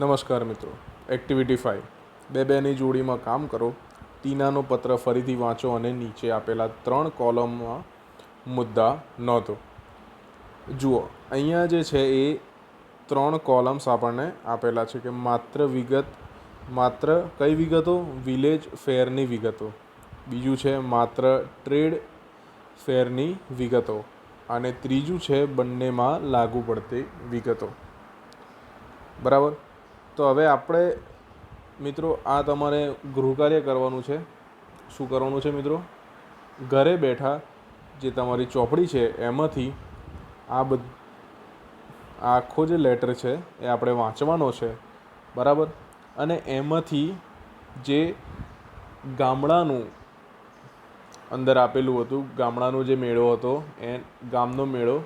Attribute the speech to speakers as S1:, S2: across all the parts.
S1: નમસ્કાર મિત્રો. એક્ટિવિટી 5 બે બેની જોડીમાં કામ કરો. ટીનાનો પત્ર ફરીથી વાંચો અને નીચે આપેલા 3 કોલમમાં મુદ્દા નોંધો. જુઓ, અહીંયા જે છે એ 3 કોલમ્સ આપણને આપેલા છે કે માત્ર કઈ વિગતો? વિલેજ ફેરની વિગતો. બીજું છે માત્ર ટ્રેડ ફેરની વિગતો. અને ત્રીજું છે બંનેમાં લાગુ પડતી વિગતો. બરાબર. તો હવે આપણે મિત્રો આ તમારે ગૃહકાર્ય કરવાનું છે. શું કરવાનું છે મિત્રો? ઘરે બેઠા જે તમારી ચોપડી છે એમાંથી આખો જે લેટર છે એ આપણે વાંચવાનો છે. બરાબર. અને એમાંથી જે ગામડાનું અંદર આપેલું હતું, ગામડાનો જે મેળો હતો, ગામનો મેળો,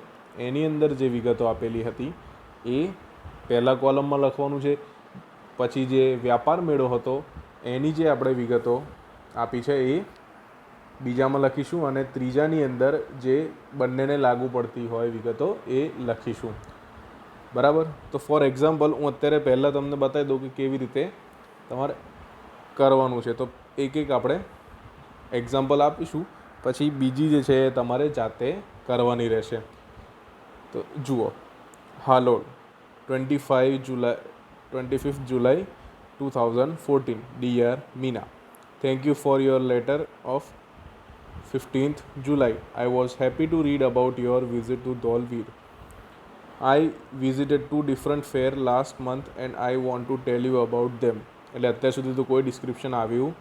S1: એની અંદર જે વિગતો આપેલી હતી એ પહેલા કોલમમાં લખવાનું છે. પછી જે વ્યાપાર મેળો હતો એની જે આપણે વિગતો આપી છે એ બીજામાં લખીશું. અને ત્રીજાની અંદર જે બંનેને લાગુ પડતી હોય વિગતો એ લખીશું. બરાબર. તો ફોર એક્ઝામ્પલ હું અત્યારે પહેલાં તમને બતાવી દઉં કે કેવી રીતે તમારે કરવાનું છે. તો એક આપણે એક્ઝામ્પલ આપીશું, પછી બીજી જે છે એ તમારે જાતે કરવાની રહેશે. તો જુઓ, Halol 25th July 2014. Dear Meena, thank you for your letter of 15th July. I was happy to read about your visit to Dolveer. I visited 2 different fair last month and I want to tell you about them. એટલે અત્યાર સુધી તો કોઈ description આવ્યું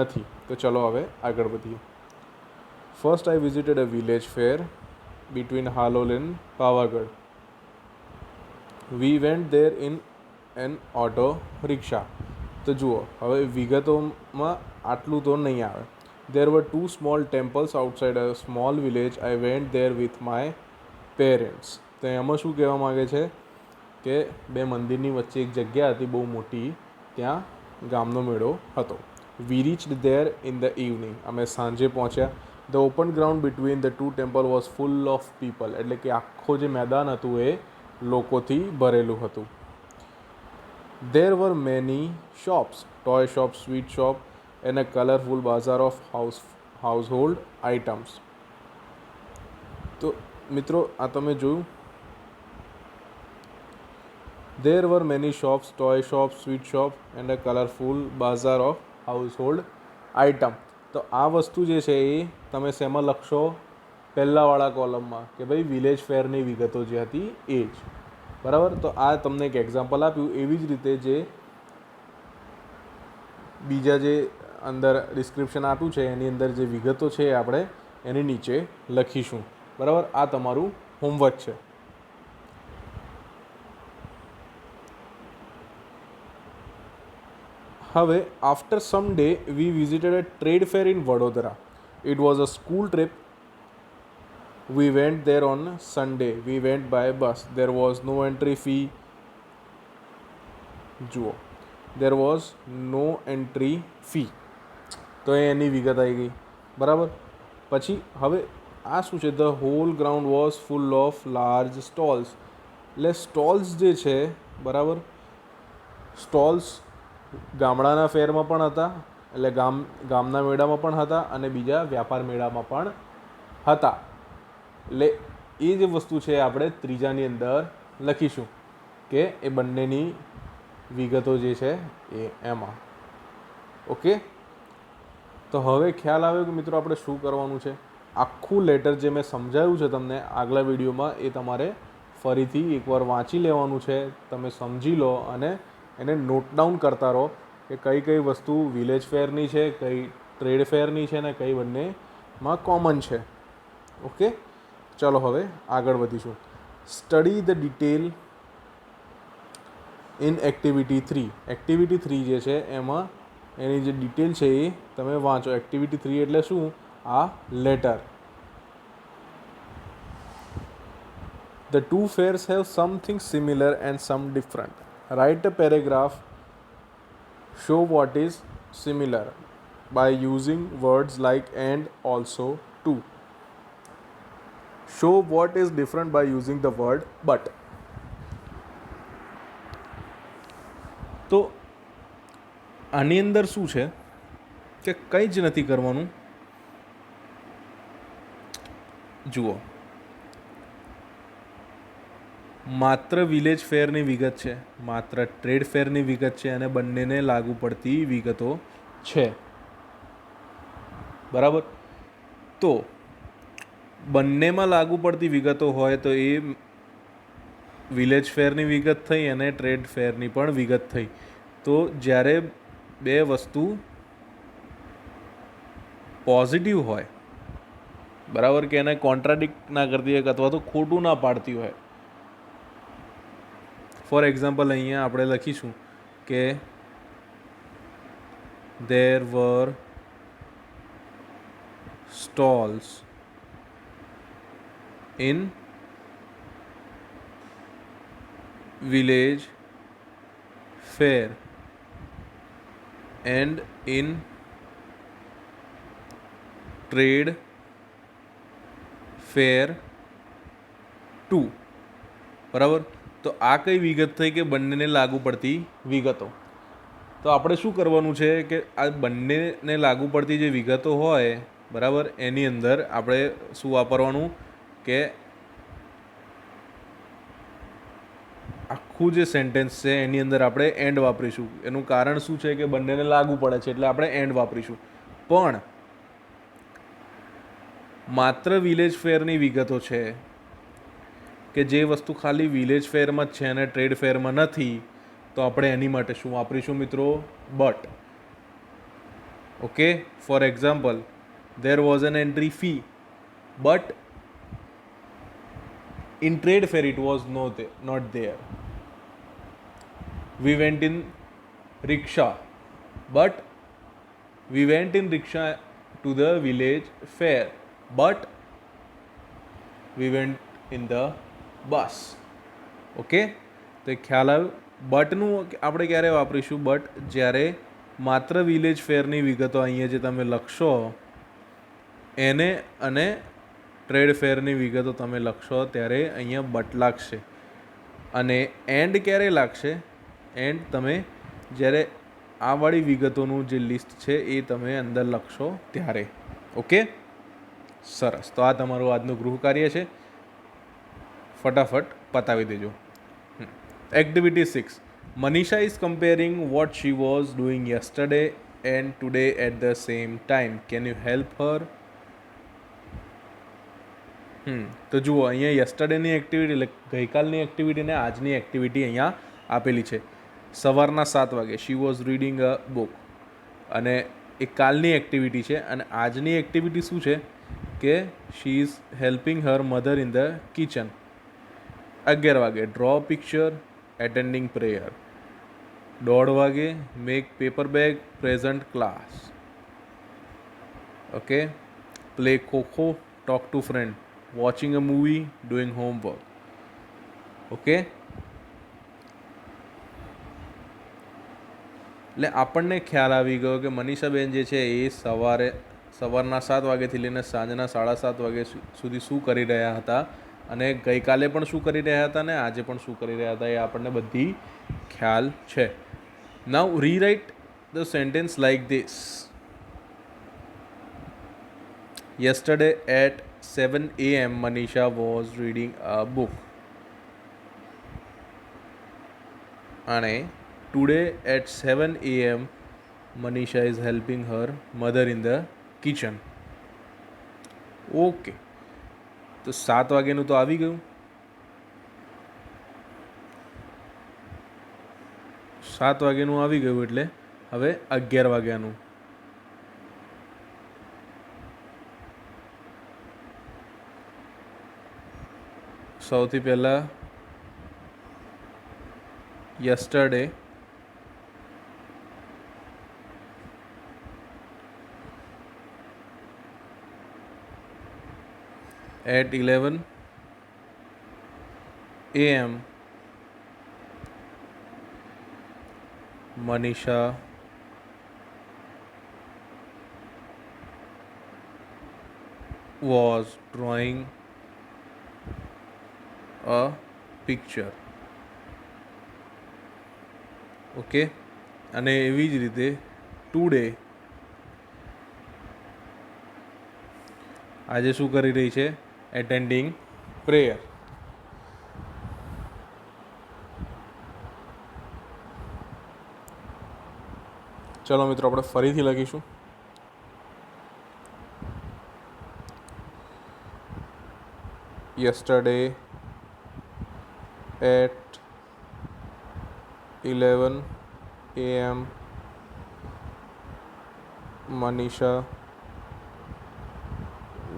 S1: નથી. તો ચલો હવે આગળ વધીએ. First I visited a village fair between Halol and Pavagadh. We went there in an auto rickshaw. તો જુઓ, હવે વિગતોમાં આટલું તો નહીં આવે. There were 2 small temples outside a small village. I went there with my parents. તો એમાં શું કહેવા માગે છે કે બે મંદિરની વચ્ચે એક જગ્યા હતી બહુ મોટી, ત્યાં ગામનો મેળો હતો. We reached there in the evening. અમે સાંજે પહોંચ્યા. The open ground between the 2 temples was full of people. એટલે કે આખો જે મેદાન હતું એ લોકોથી ભરેલું હતું. There were many shops, toy shops, sweet shop and a colorful bazaar of household items. તો મિત્રો આ તમે જોયું. There were many shops, toy shops, sweet shop and a colorful bazaar of household item. તો આ વસ્તુ જે છે એ તમે શેમાં લખશો? પહેલાંવાળા કોલમમાં, કે ભાઈ વિલેજ ફેરની વિગતો જે હતી એ જ. બરાબર. તો આ તમને એક એક્ઝામ્પલ આપ્યું. એવી જ રીતે જે બીજા જે અંદર ડિસ્ક્રિપ્શન આપ્યું છે એની અંદર જે વિગતો છે આપણે એની નીચે લખીશું. બરાબર. આ તમારું હોમવર્ક છે. હવે after some day we visited a trade fair in Vadodara. It was a school trip. We went there on Sunday. We went by bus. There was no entry fee. જુઓ, there was no entry fee. તો એની વિગત આવી ગઈ. બરાબર. પછી હવે આ શું છે? The whole ground was full of large stalls. એટલે સ્ટોલ્સ જે છે, બરાબર, સ્ટોલ્સ ગામડાના ફેરમાં પણ હતા, એટલે ગામના મેળામાં પણ હતા અને બીજા વ્યાપાર મેળામાં પણ હતા. એટલે એ જે વસ્તુ છે આપણે ત્રીજાની અંદર લખીશું કે એ બંનેની વિગતો જે છે એ એમાં. ઓકે. તો હવે ખ્યાલ આવ્યો કે મિત્રો આપણે શું કરવાનું છે. આખું લેટર જે મેં સમજાવ્યું છે તમને આગલા વિડીયોમાં એ તમારે ફરીથી એકવાર વાંચી લેવાનું છે. તમે સમજી લો અને એને નોટ ડાઉન કરતા રહો કે કઈ કઈ વસ્તુ વિલેજ ફેરની છે, કઈ ટ્રેડ ફેરની છે ને કઈ બંનેમાં કોમન છે. ઓકે. ચલો હવે આગળ વધીશું. Study the detail in activity 3. Activity 3 જે છે એમાં એની જે ડિટેલ છે એ તમે વાંચો. એક્ટિવિટી 3 એટલે શું? આ letter. The 2 fairs have something similar and some different. Write a paragraph. Show what is similar by using words like and, also, to. Show what is different by using the word but. તો આની અંદર શું છે કે કંઈ જ નથી કરવાનું. જુઓ, માત્ર વિલેજ ફેરની વિગત છે, માત્ર ટ્રેડ ફેરની વિગત છે અને બંનેને લાગુ પડતી વિગતો છે. બરાબર. તો બંનેમાં લાગુ પડતી વિગતો હોય તો એ વિલેજ ફેરની વિગત થઈ અને ટ્રેડ ફેરની પણ વિગત થઈ. તો જ્યારે બે વસ્તુ પોઝિટિવ હોય, બરાબર, કે એને કોન્ટ્રાડિક્ટ ના કરતી હોય અથવા તો ખોટું ના પાડતી હોય. ફોર એક્ઝામ્પલ અહીંયા આપણે લખીશું કે there were stalls in village fair and in trade fair too. બરાબર. તો આ કઈ વિગત થઈ કે બંનેને લાગુ પડતી વિગતો. તો આપણે શું કરવાનું છે કે આ બંનેને લાગુ પડતી જે વિગતો હોય, બરાબર, એની અંદર આપણે શું વાપરવાનું કે આખું જે સેન્ટેન્સ છે એની અંદર આપણે એન્ડ વાપરીશું. એનું કારણ શું છે કે બંનેને લાગુ પડે છે એટલે આપણે એન્ડ વાપરીશું. પણ માત્ર વિલેજ ફેરની વિગતો છે કે જે વસ્તુ ખાલી વિલેજ ફેરમાં જ છે અને ટ્રેડ ફેરમાં નથી, તો આપણે એની માટે શું વાપરીશું મિત્રો? But. Okay. For example, there was an entry fee but in trade fair it was not there. We went in rickshaw but we went in rickshaw to the village fair but we went in the bus. Okay. તો એ ખ્યાલ આવ્યો. બટનું આપણે ક્યારે વાપરીશું? But જ્યારે માત્ર village ફેરની વિગતો અહીંયા જે તમે લખશો એને અને ટ્રેડ ફેરની વિગતો તમે લખશો ત્યારે અહીંયા બટ લાગશે. અને એન્ડ ક્યારે લાગશે? એન્ડ તમે જ્યારે આ વાળી વિગતોનું જે લિસ્ટ છે એ તમે અંદર લખશો ત્યારે. ઓકે, સરસ. તો આ તમારું આજનું ગૃહ કાર્ય છે, ફટાફટ પતાવી દેજો. Activity 6. Manisha is comparing what she was doing yesterday and today at the same time. Can you help her? તો જુઓ, અહીંયા યસ્ટરડેની એક્ટિવિટી એટલે ગઈકાલની એક્ટિવિટી ને આજની એક્ટિવિટી અહીંયા આપેલી છે. સવારના 7 વાગે she was reading a book, અને એ કાલની એક્ટિવિટી છે. અને આજની એક્ટિવિટી શું છે કે she is helping her mother in the kitchen. 11 વાગે ડ્રો પિક્ચર એટેન્ડિંગ પ્રેયર. 1:30 વાગે make paper bag present class. Okay. Play kho kho, talk to friend, watching a movie, doing homework. Okay. એટલે આપણને ખ્યાલ આવી ગયો કે મનીષાબેન જે છે એ સવારના 7 વાગ્યાથી લઈને સાંજના 7:30 વાગ્યા સુધી શું કરી રહ્યા હતા, અને ગઈકાલે પણ શું કરી રહ્યા હતા ને આજે પણ શું કરી રહ્યા હતા એ આપણને બધી ખ્યાલ છે. Now rewrite the sentence like this. Yesterday at 7 AM Manisha was reading a book. અને today at 7 AM Manisha is helping her mother in the kitchen. Okay. તો 7 વાગ્યાનું તો આવી ગયું. 7 વાગ્યાનું આવી ગયું એટલે હવે 11 વાગ્યાનું. સૌથી પહેલાં yesterday at 11 AM Manisha was drawing a picture. Okay, અને એવી જ રીતે ટુડે આજે શું કરી રહી છે? એટેન્ડિંગ પ્રેયર. ચલો મિત્રો, આપણે ફરીથી લખીશું. yesterday at 11 a.m. Manisha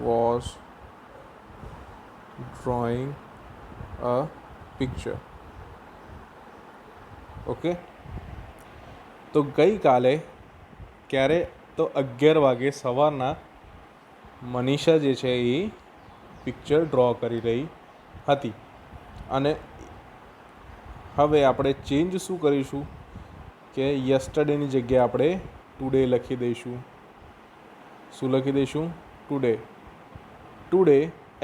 S1: was drawing a picture. Okay, તો ગઈકાલે ક્યારે? તો 11 વાગે સવારના મનીષા જે છે એ પિક્ચર ડ્રો કરી રહી હતી. અને હવે આપણે ચેન્જ શું કરીશું કે યસ્ટરડેની જગ્યાએ આપણે ટુડે લખી દઈશું. શું લખી દઈશું? Today. Today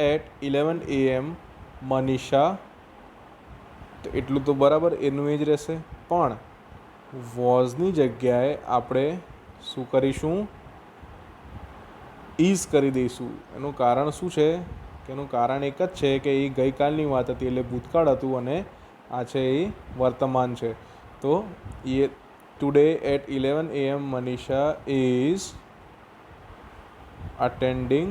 S1: at 11 AM Manisha. તો એટલું તો બરાબર એનું એ જ રહેશે, પણ વોઝની જગ્યાએ આપણે શું કરીશું? ઇઝ કરી દઈશું. એનું કારણ શું છે? કે એનું કારણ એક જ છે કે એ ગઈકાલની વાત હતી એટલે ભૂતકાળ હતું, અને આ છે એ વર્તમાન છે. તો એ today at 11 AM Manisha is attending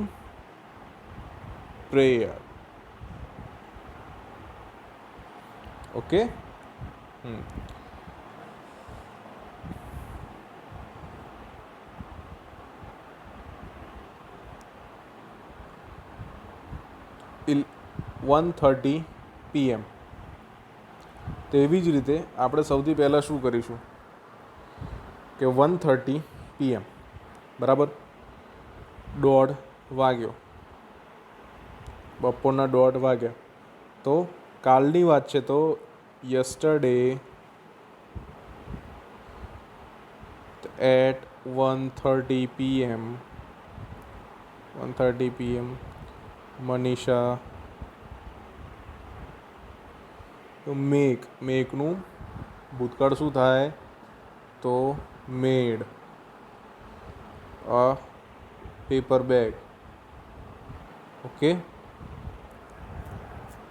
S1: prayer. Okay. 1:30 PM. તેવી જ રીતે આપણે સૌથી પહેલાં શું કરીશું કે 1:30 PM બરાબર, 1:30 વાગ્યો, બપોરના 1:30 વાગ્યા. તો કાલની વાત છે, તો yesterday at 1:30 PM 1:30 PM Manisha. તો મેકનું ભૂતકાળ શું થાય? તો made a paper bag. Okay,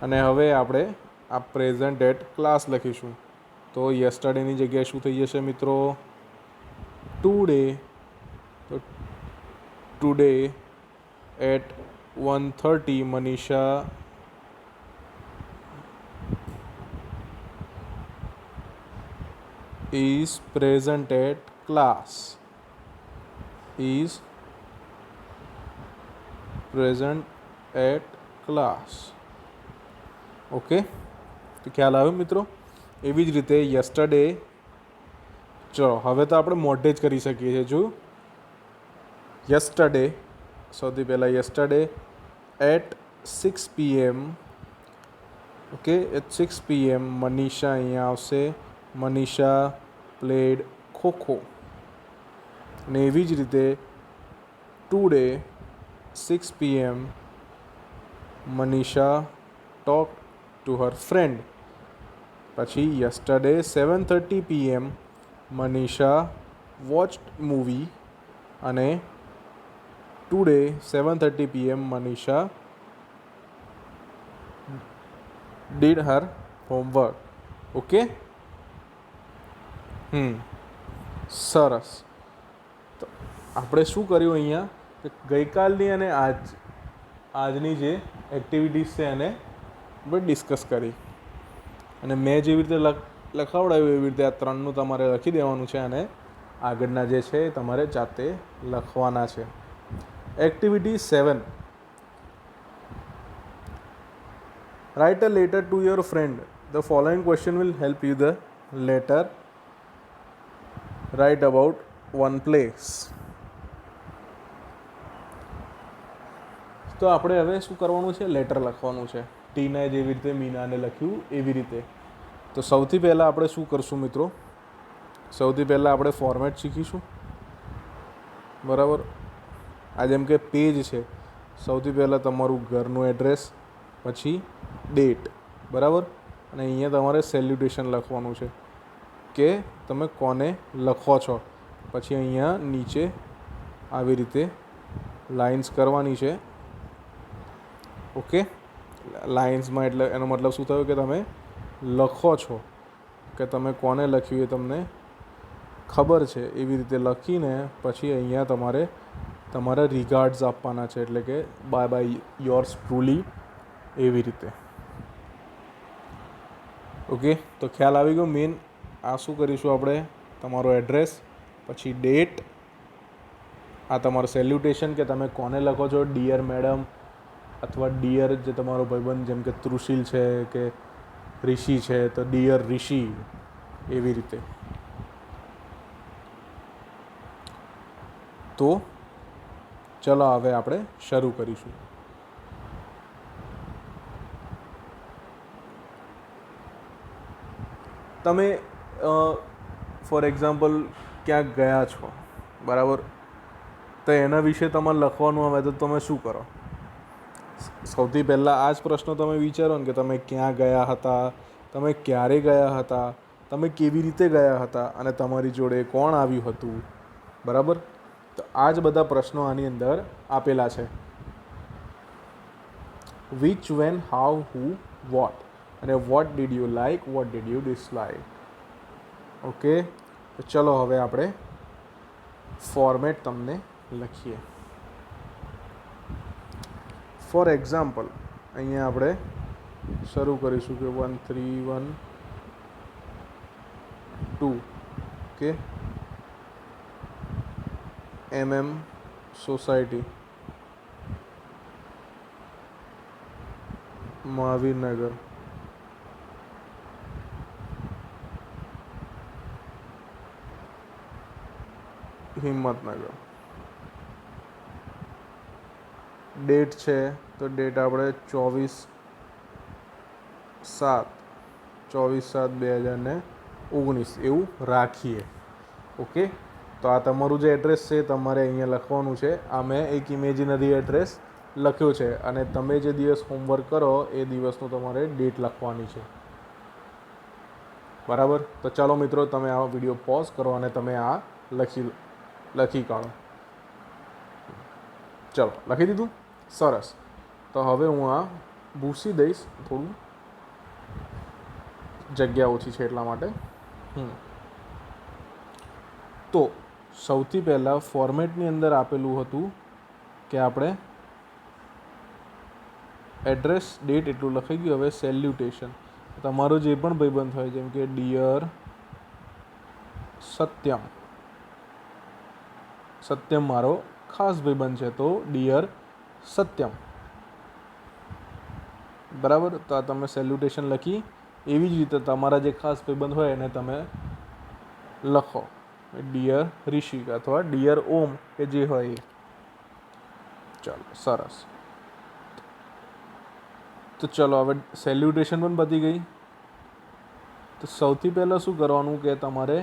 S1: અને હવે આપણે આ પ્રેઝન્ટ એટ ક્લાસ લખીશું. તો યસ્ટરડેની જગ્યાએ શું થઈ જશે મિત્રો? ટુડે. તો today at 1:30 Manisha is present at class. Is present at class. Okay, તો ખ્યાલ આવ્યો મિત્રો? એવી જ રીતે યસ્ટરડે. ચલો હવે તો આપણે મોઢે જ કરી શકીએ છીએ. જો યસ્ટરડે, સૌથી પહેલાં yesterday at 6 PM. Okay, at 6 PM Manisha અહીંયા આવશે. મનીષા પ્લેડ ખોખો. અને એવી જ રીતે today 6 PM Manisha talk to her friend. પછી yesterday 7:30 PM Manisha watched movie. અને today 7:30 PM Manisha did her homework. Okay. સરસ. તો આપણે શું કર્યું અહીંયા કે ગઈકાલની અને આજની જે એક્ટિવિટીઝ છે એને આપણે ડિસ્કસ કરી. અને મેં જેવી રીતે લખાવડાવ્યું એવી રીતે આ 3નું તમારે લખી દેવાનું છે, અને આગળના જે છે એ તમારે જાતે લખવાના છે. Activity 7. Write a letter to your friend. The following question will help you the letter. Write about one place. તો આપણે હવે શું કરવાનું છે? લેટર લખવાનું છે. ટીના જેવી રીતે મીનાને લખ્યું એવી રીતે. તો સૌથી પહેલાં આપણે શું કરશું મિત્રો? સૌથી પહેલાં આપણે ફોર્મેટ શીખીશું. બરાબર. આ જેમ કે પેજ છે, સૌથી પહેલાં તમારું ઘરનું એડ્રેસ, પછી ડેટ. બરાબર. અને અહીંયા તમારે સેલ્યુટેશન લખવાનું છે. કે તમે કોને લખો છો. પછી અહીંયા નીચે આવી રીતે લાઇન્સ કરવાની છે. ઓકે, લાઇન્સમાં એટલે એનો મતલબ શું થયો કે તમે લખો છો, કે તમે કોને લખ્યું એ તમને ખબર છે એવી રીતે લખીને પછી અહીંયા તમારે તમારા રિગાર્ડ્સ આપવાના છે, એટલે કે બાય યોર્સ ટ્રુલી એવી રીતે. ઓકે, તો ખ્યાલ આવી ગયો. મેન આ શું કરીશું આપણે, તમારો એડ્રેસ, પછી ડેટ, આ તમારું સેલ્યુટેશન કે તમે કોને લખો છો, ડિયર મેડમ અથવા ડિયર જે તમારો ભાઈબંધ જેમ કે તૃશીલ છે કે ઋષિ છે તો ડિયર ઋષિ એવી રીતે. તો ચલો હવે આપણે શરૂ કરીશું. તમે ફોર એક્ઝામ્પલ ક્યાંક ગયા છો, બરાબર, તો એના વિશે તમારે લખવાનું આવે તો તમે શું કરો? સૌથી પહેલાં આ જ પ્રશ્ન તમે વિચારો ને કે તમે ક્યાં ગયા હતા, તમે ક્યારે ગયા હતા, તમે કેવી રીતે ગયા હતા અને તમારી જોડે કોણ આવ્યું હતું, બરાબર. તો આ જ બધા પ્રશ્નો આની અંદર આપેલા છે. Which, when, how, who, what અને what did you like, what did you dislike. Okay, તો ચલો હવે આપણે ફોર્મેટ તમને લખીએ. ફોર એક્ઝામ્પલ અહીંયા આપણે શરૂ કરીશું કે 1312 કે સોસાયટી, મહાવીરનગર, હિંમતનગર. ડેટ છે તો ડેટ આપણે 24/7/2019 એવું રાખીએ. ઓકે, તો આ તમારું જે એડ્રેસ છે તમારે અહીંયા લખવાનું છે. આ મેં એક ઇમેજિનરી એડ્રેસ લખ્યો છે અને તમે જે દિવસ હોમવર્ક કરો એ દિવસનું તમારે ડેટ લખવાની છે, બરાબર. તો ચાલો મિત્રો, તમે આ વિડીયો પોઝ કરો અને તમે આ લખી કાઢો. ચલો, લખી દીધું? સરસ. તો હવે હું આ ભૂસી દઈશ, થોડું જગ્યા ઓછી છે એટલા માટે. તો સૌથી પહેલાં ફોર્મેટની અંદર આપેલું હતું કે આપણે એડ્રેસ, ડેટ એટલું લખાઈ ગયું. હવે સેલ્યુટેશન, તમારો જે પણ ભાઈબંધ હોય, જેમ કે ડિયર સત્યમ, સત્યમ મારો ખાસ ભાઈબંધ છે તો ડિયર સત્યમ, બરાબર. તો આ તમે સેલ્યુટેશન લખી. એવી જ રીતે તમારા જે ખાસ ભાઈબંધ હોય એને તમે લખો, ડિયર ઋષિક અથવા ડિયર ઓમ, કે જે હોય એ. ચાલો, સરસ. તો ચલો હવે સેલ્યુટેશન પણ પતી ગઈ. તો સૌથી પહેલાં શું કરવાનું કે તમારે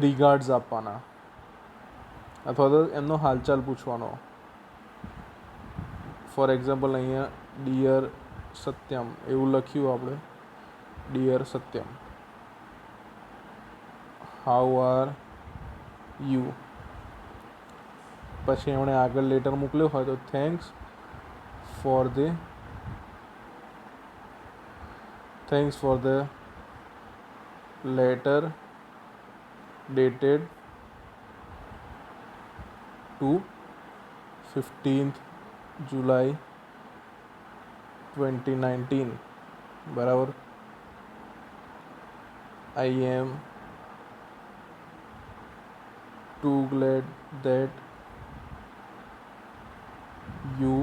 S1: રિગાર્ડ્સ આપવાના અથવા તો એમનો હાલચાલ પૂછવાનો. ફોર એક્ઝામ્પલ અહીંયા ડિયર સત્યમ એવું લખ્યું આપણે, dear Satyam, how are you. પછી એમણે આગળ લેટર મોકલ્યો હોય તો thanks for the letter dated to 15th July 2019, બરાબર. I am too glad that you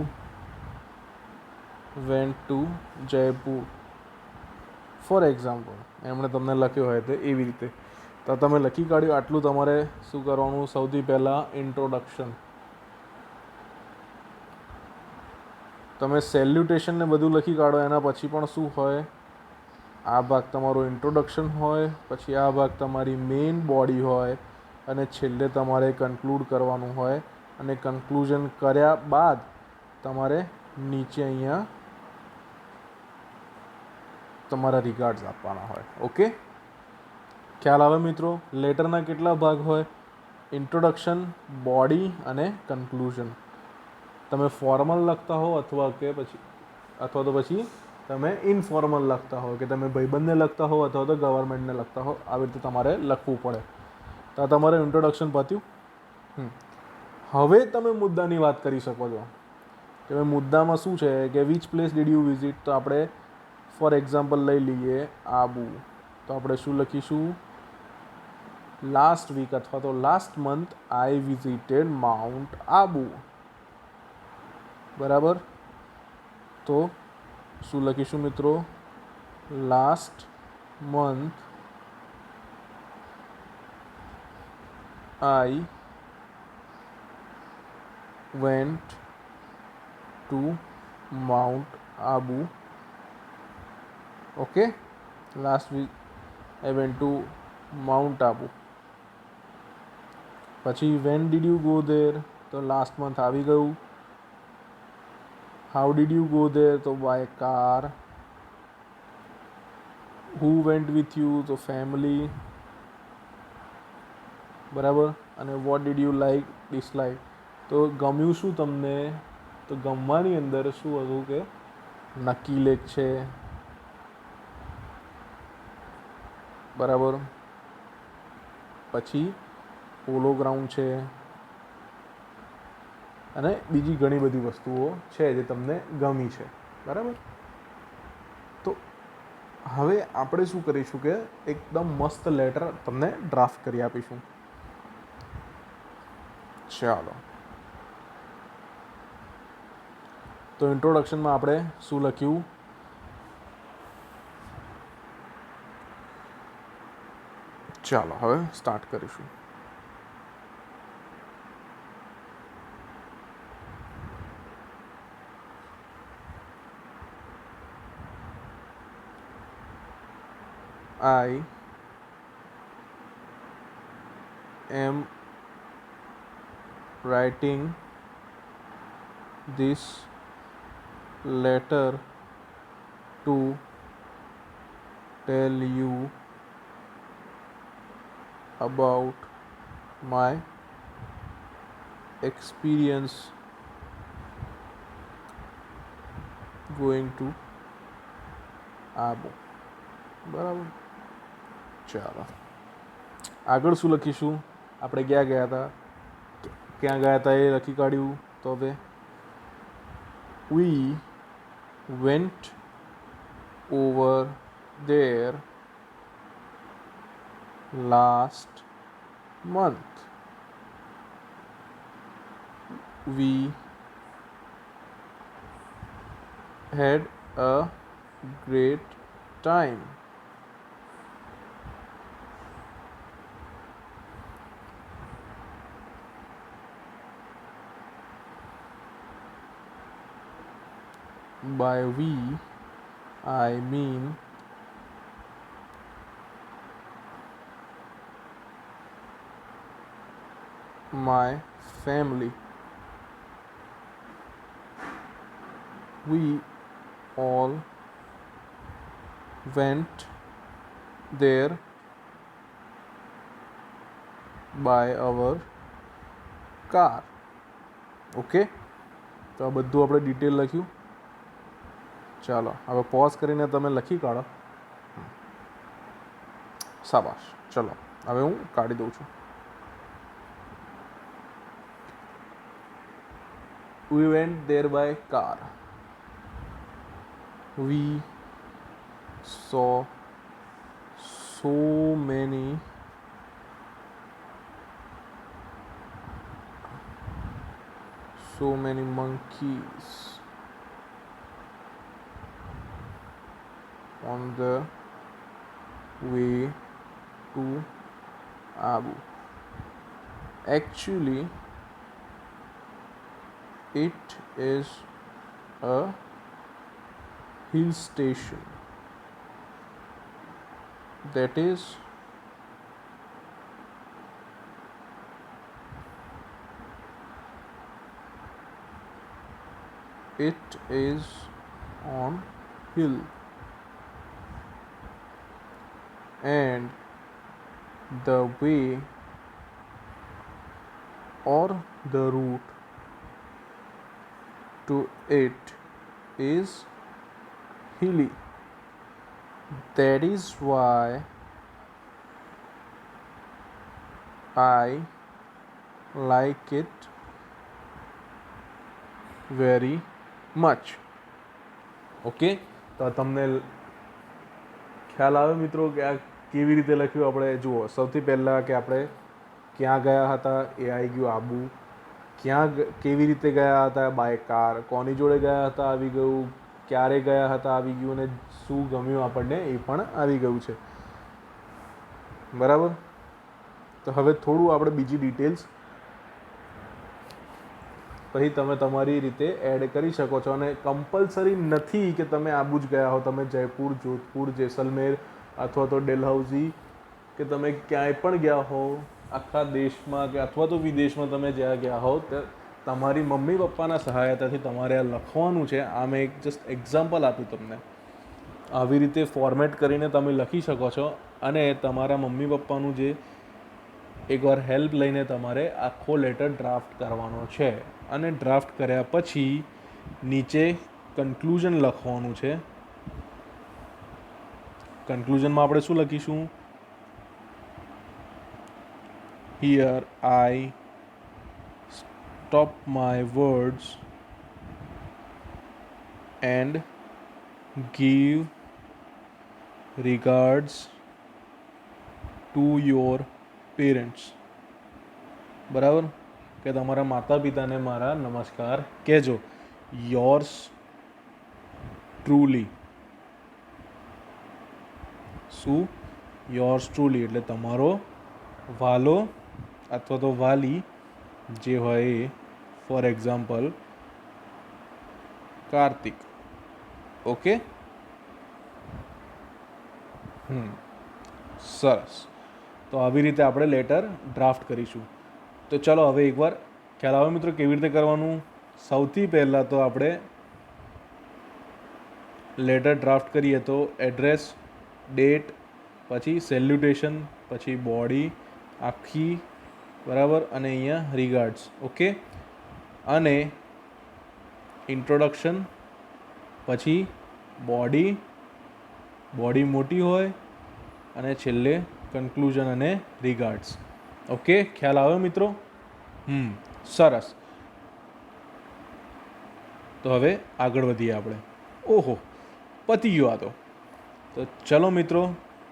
S1: went to Jaipur. For example એમણે તમને લખ્યું હોય તો એવી રીતે. તો તમે લખી કાઢ્યું. આટલું તમારે શું કરવાનું? સૌથી પહેલાં ઇન્ટ્રોડક્શન. તમે સેલ્યુટેશન ને બધું લખી કાઢો. એના પછી પણ શું હોય? આ ભાગ તમારો ઇન્ટ્રોડક્શન હોય, પછી આ ભાગ તમારી મેઇન બોડી હોય અને છેલ્લે તમારે કન્ક્લુડ કરવાનું હોય. અને કન્ક્લુઝન કર્યા બાદ તમારે નીચે અહીંયા તમારા રિગાર્ડ્સ આપવાના હોય. ઓકે. ખ્યાલ આવે મિત્રો? લેટરના કેટલા ભાગ હોય? ઇન્ટ્રોડક્શન, બોડી અને કન્ક્લુઝન. તમે ફોર્મલ લખતા હો અથવા તો પછી તમે ઇનફોર્મલ લખતા હો, કે તમે ભાઈબંધને લખતા હો અથવા તો ગવર્મેન્ટને લખતા હો, આવી રીતે તમારે લખવું પડે. તો આ તમારે ઇન્ટ્રોડક્શન પત્યું. હવે તમે મુદ્દાની વાત કરી શકો છો કે ભાઈ મુદ્દામાં શું છે કે which place did you visit. તો આપણે ફોર એક્ઝામ્પલ લઈ લઈએ આબુ. તો આપણે શું લખીશું? લાસ્ટ વીક અથવા તો last month I visited Mount Abu. બરાબર. તો શું લખીશું મિત્રો? Last month I went to Mount Abu. Okay, last week I went to Mount Abu. પછી when did you go there? તો લાસ્ટ મંથ આવી ગયું. How did you go there? તો by car. Who went with you? તો ફેમિલી. બરાબર. અને what did you like, dislike? તો ગમ્યું શું તમને? તો ગમવાની અંદર શું હતું કે નકી લેક છે. બરાબર. પછી પોલો ગ્રાઉન્ડ છે અને બીજી ઘણી બધી વસ્તુઓ છે જે તમને ગમી છે. બરાબર. તો હવે આપણે શું કરીશું કે એકદમ મસ્ત લેટર તમને ડ્રાફ્ટ કરી આપીશું. ચાલો. તો ઇન્ટ્રોડક્શનમાં આપણે શું લખ્યું? ચાલો હવે સ્ટાર્ટ કરીશું. I am writing this letter to tell you about my experience going to Abu. બરાબર. ચાલો આગળ શું લખીશું? આપણે ક્યાં ગયા હતા, ક્યાં ગયા હતા એ લખી કાઢ્યું. તો હવે we went over there last month. We had a great time. By we, I mean my family. We all went there by our car. Okay. તો આ બધું આપણે ડિટેલ લખ્યું. ચાલો હવે પોઝ કરીને તમે લખી કાઢો. શાબાશ. ચલો હવે હું કાઢી દઉં છું. We went there by car. We saw so many monkeys on the way to Abu. Actually, it is a hill station. That is, it is on hill and The way or the route to it is hilly. That is why I like it very much. Okay, તો તમને ખ્યાલ આવે મિત્રો કે આ કેવી રીતે લખ્યું આપણે? જુઓ, સૌથી પહેલાં કે આપણે ક્યાં ગયા હતા એ આવી ગયું, આબુ. કેવી રીતે ગયા હતા? By car. કોની જોડે ગયા હતા? આવી ગયું. ક્યારે ગયા હતા? આવી ગયું. અને શું ગમ્યું આપણને એ પણ આવી ગયું છે. બરાબર. તો હવે થોડું આપણે બીજી ડિટેલ્સ પછી તમે તમારી રીતે એડ કરી શકો છો. અને કમ્પલસરી નથી કે તમે આબુ જ ગયા હો. તમે જયપુર, જોધપુર, જેસલમેર અથવા તો ડેલહાઉસી કે તમે ક્યાંય પણ ગયા હો આખા દેશમાં કે અથવા તો વિદેશમાં તમે જ્યાં ગયા હો, તમારી મમ્મી પપ્પાના સહાયતાથી તમારે આ લખવાનું છે. આ મેં એક જસ્ટ એક્ઝામ્પલ આપ્યું તમને. આવી રીતે ફોર્મેટ કરીને તમે લખી શકો છો. અને તમારા મમ્મી પપ્પાનું જે એકવાર હેલ્પ લઈને તમારે આખો લેટર ડ્રાફ્ટ કરવાનો છે. અને ડ્રાફ્ટ કર્યા પછી નીચે કન્ક્લુઝન લખવાનું છે. કન્ક્લુઝનમાં આપણે શું લખીશું? Here I stop my words and give regards to your parents. બરાબર, કે તમારા માતા પિતાને મારા નમસ્કાર કહેજો. Yours truly. શું? યોર્સ ટ્રુલી એટલે તમારો વાલો અથવા તો વાલી જે હોય એ. For example Kartik. ઓકે, સરસ. તો આવી રીતે આપણે લેટર ડ્રાફ્ટ કરીશું. તો ચલો હવે એકવાર ખ્યાલ આવે મિત્રો કેવી રીતે કરવાનું? સૌથી પહેલાં તો આપણે લેટર ડ્રાફ્ટ કરીએ તો એડ્રેસ, ડેટ, પછી સેલ્યુટેશન, પછી બોડી આખી, બરાબર, અને અહીંયા રિગાર્ડ્સ. ઓકે, અને ઇન્ટ્રોડક્શન, પછી બોડી મોટી હોય, અને છેલ્લે કન્ક્લુઝન અને રિગાર્ડ્સ. ઓકે, ખ્યાલ આવ્યો મિત્રો? સરસ. તો હવે આગળ વધીએ આપણે. ઓહો, પતી ગયો આ તો. તો ચલો મિત્રો,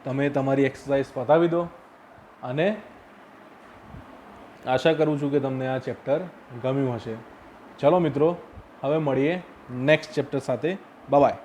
S1: તમે તમારી એક્સરસાઇઝ પતાવી દો. અને આશા કરું છું કે તમને આ ચેપ્ટર ગમ્યું હશે. ચલો મિત્રો, હવે મળીએ નેક્સ્ટ ચેપ્ટર સાથે. બાય.